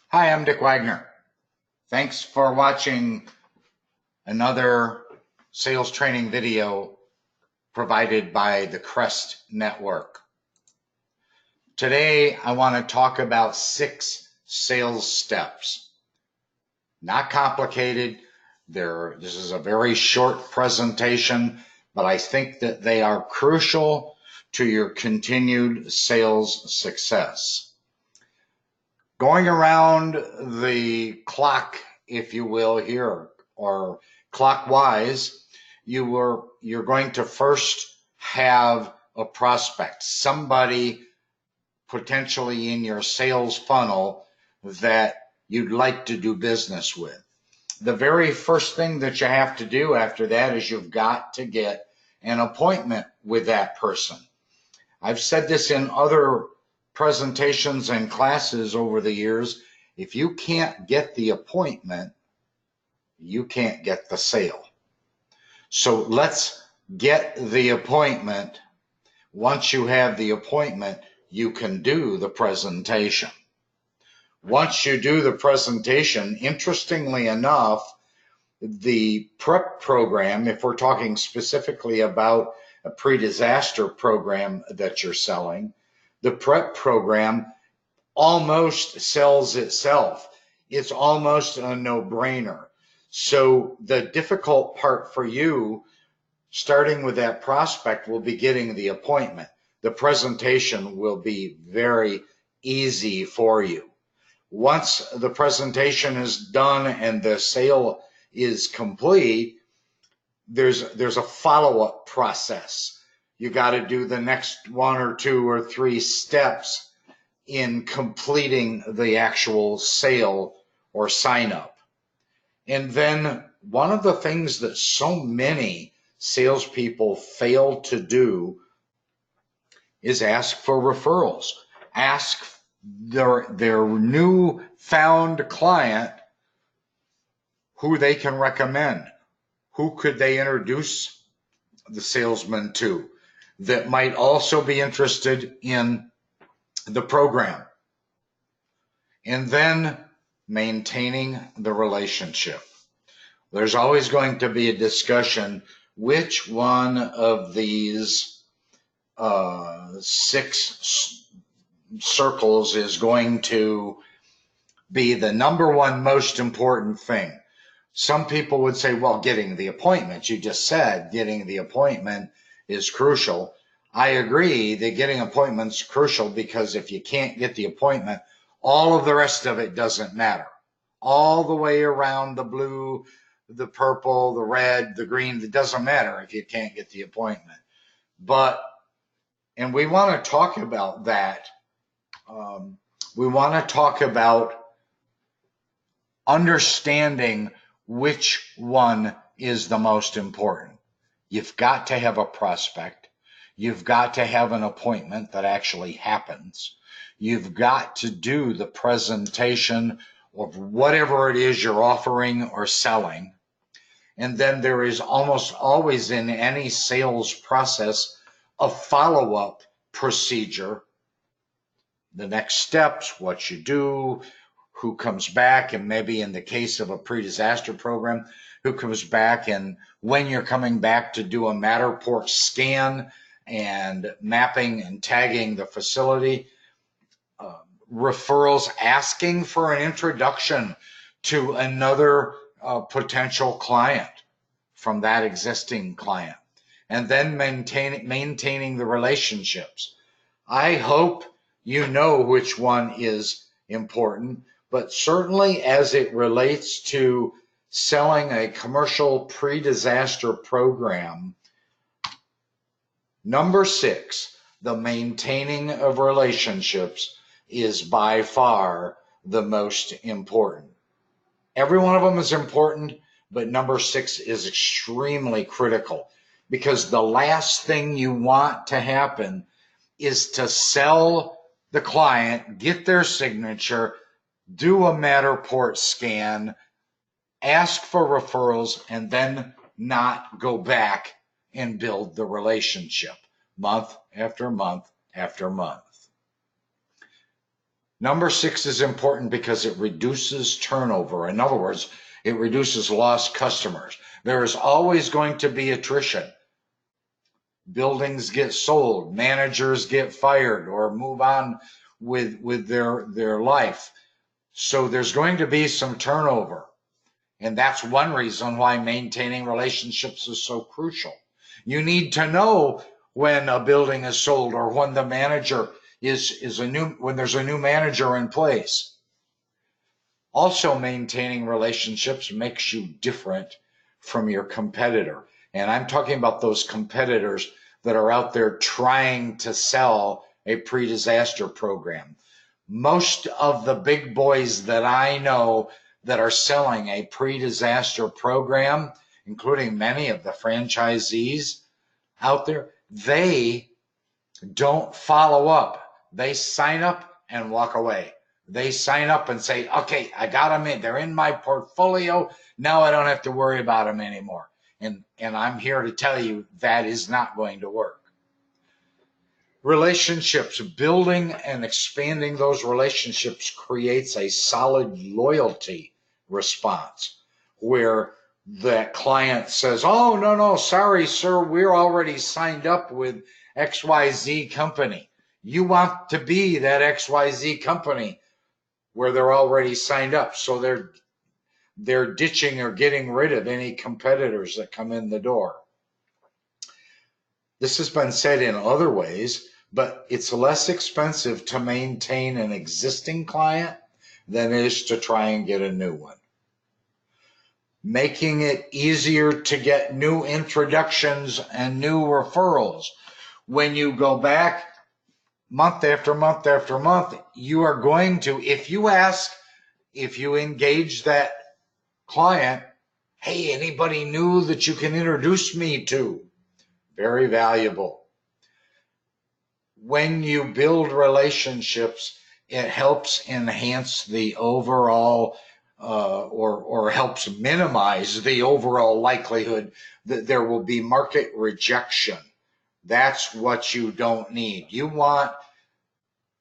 Hi, I'm Dick Wagner. Thanks for watching another sales training video provided by the Crest Network. Today, I want to talk about 6 sales steps. Not complicated. This is a very short presentation, but I think that they are crucial to your continued sales success. Going around the clock, if you will, here, or clockwise, you're going to first have a prospect, somebody potentially in your sales funnel that you'd like to do business with. The very first thing that you have to do after that is you've got to get an appointment with that person. I've said this in other presentations and classes over the years. If you can't get the appointment, you can't get the sale. So let's get the appointment. Once you have the appointment, you can do the presentation. Once you do the presentation, interestingly enough, the prep program, if we're talking specifically about a pre-disaster program that you're selling, the prep program almost sells itself. It's almost a no-brainer. So the difficult part for you, starting with that prospect, will be getting the appointment. The presentation will be very easy for you. Once the presentation is done and the sale is complete, there's a follow-up process. You got to do the next 1 or 2 or 3 steps in completing the actual sale or sign up. And then one of the things that so many salespeople fail to do is ask for referrals. Ask their new found client who they can recommend. Who could they introduce the salesman to that might also be interested in the program? And then maintaining the relationship. There's always going to be a discussion which one of these 6 circles is going to be the number one most important thing. Some people would say, well, getting the appointment. You just said getting the appointment is crucial. I agree that getting appointments is crucial, because if you can't get the appointment, all of the rest of it doesn't matter. All the way around the blue, the purple, the red, the green, it doesn't matter if you can't get the appointment. And we want to talk about that. We want to talk about understanding which one is the most important. You've got to have a prospect. You've got to have an appointment that actually happens. You've got to do the presentation of whatever it is you're offering or selling. And then there is almost always in any sales process a follow-up procedure. The next steps, what you do, who comes back, and maybe in the case of a pre-disaster program, who comes back, and when you're coming back to do a Matterport scan and mapping and tagging the facility. Referrals, asking for an introduction to another potential client from that existing client, and then maintaining the relationships. I hope you know which one is important, but certainly as it relates to selling a commercial pre-disaster program, number 6, the maintaining of relationships, is by far the most important. Every one of them is important, but number 6 is extremely critical, because the last thing you want to happen is to sell the client, get their signature, do a Matterport scan, ask for referrals, and then not go back and build the relationship month after month after month. Number 6 is important because it reduces turnover. In other words, it reduces lost customers. There is always going to be attrition. Buildings get sold, managers get fired or move on with their life. So there's going to be some turnover. And that's one reason why maintaining relationships is so crucial. You need to know when a building is sold or when the manager when there's a new manager in place. Also, maintaining relationships makes you different from your competitor. And I'm talking about those competitors that are out there trying to sell a pre-disaster program. Most of the big boys that I know that are selling a pre-disaster program, including many of the franchisees out there, they don't follow up. They sign up and walk away. They sign up and say, okay, I got them in. They're in my portfolio. Now I don't have to worry about them anymore. And I'm here to tell you that is not going to work. Relationships, building and expanding those relationships creates a solid loyalty response where that client says, oh, no, sorry, sir, we're already signed up with XYZ company. You want to be that XYZ company where they're already signed up. So they're ditching or getting rid of any competitors that come in the door. This has been said in other ways, but it's less expensive to maintain an existing client than it is to try and get a new one. Making it easier to get new introductions and new referrals. When you go back month after month after month, you are going to, if you engage that client, hey, anybody new that you can introduce me to? Very valuable. When you build relationships, it helps enhance the overall or helps minimize the overall likelihood that there will be market rejection. That's what you don't need. You want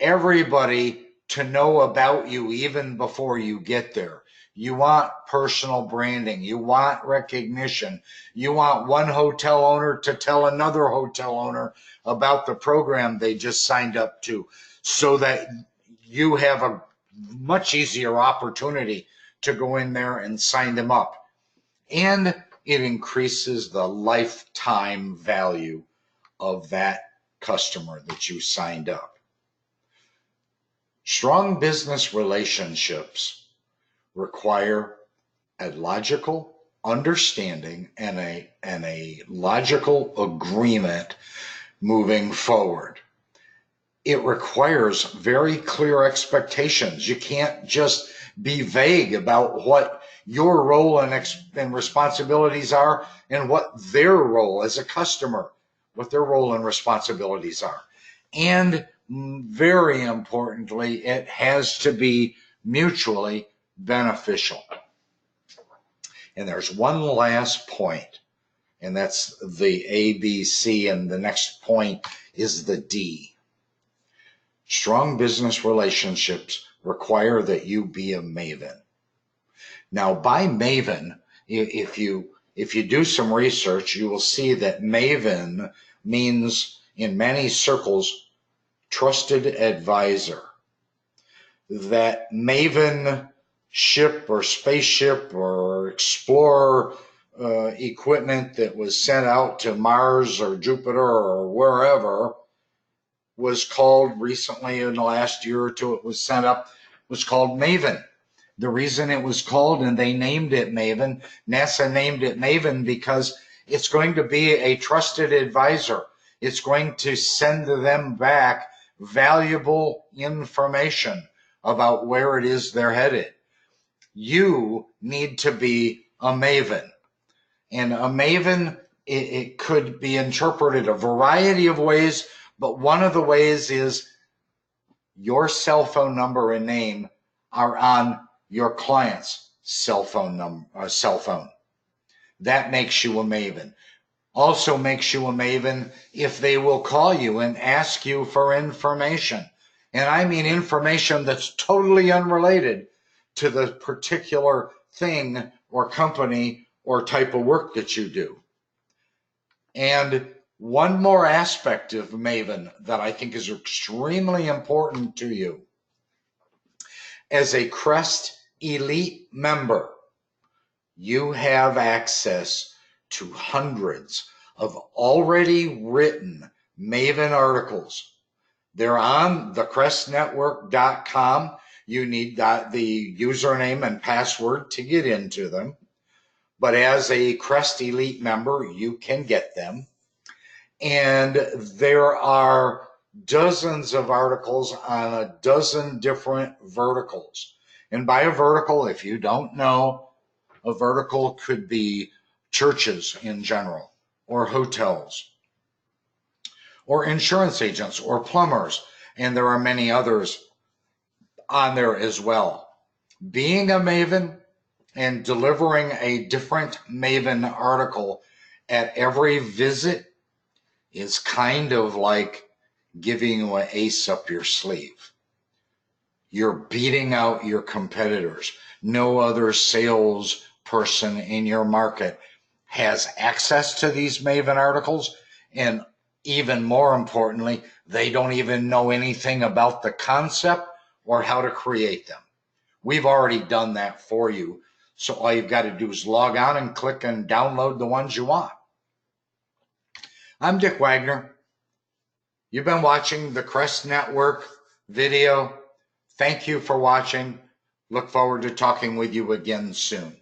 everybody to know about you even before you get there. You want personal branding. You want recognition. You want one hotel owner to tell another hotel owner about the program they just signed up to, so that you have a much easier opportunity to go in there and sign them up. And it increases the lifetime value of that customer that you signed up. Strong business relationships require a logical understanding and a logical agreement moving forward. It requires very clear expectations. You can't just be vague about what your role and responsibilities are and what their role as a customer, what their role and responsibilities are. And very importantly, it has to be mutually beneficial. And there's one last point, and that's the ABC, and the next point is the D. Strong business relationships require that you be a maven. Now, by maven, if you do some research, you will see that maven means in many circles trusted advisor. That maven ship or spaceship or explorer equipment that was sent out to Mars or Jupiter or wherever was called recently, in the last year or two, it was sent up, was called Maven. The reason it was called, and they named it Maven, NASA named it Maven because it's going to be a trusted advisor. It's going to send them back valuable information about where it is they're headed. You need to be a maven. And a maven, it could be interpreted a variety of ways, but one of the ways is your cell phone number and name are on your client's cell phone. That makes you a maven. Also makes you a maven if they will call you and ask you for information. And I mean information that's totally unrelated to the particular thing or company or type of work that you do. And one more aspect of Maven that I think is extremely important to you. As a Crest Elite member, you have access to hundreds of already written Maven articles. They're on thecrestnetwork.com. You need the username and password to get into them. But as a Crest Elite member, you can get them. And there are dozens of articles on a dozen different verticals. And by a vertical, if you don't know, a vertical could be churches in general, or hotels, or insurance agents, or plumbers, and there are many others on there as well. Being a Maven and delivering a different Maven article at every visit is kind of like giving you an ace up your sleeve. You're beating out your competitors. No other sales person in your market has access to these Maven articles, and even more importantly, they don't even know anything about the concept or how to create them. We've already done that for you. So all you've got to do is log on and click and download the ones you want. I'm Dick Wagner. You've been watching the Crest Network video. Thank you for watching. Look forward to talking with you again soon.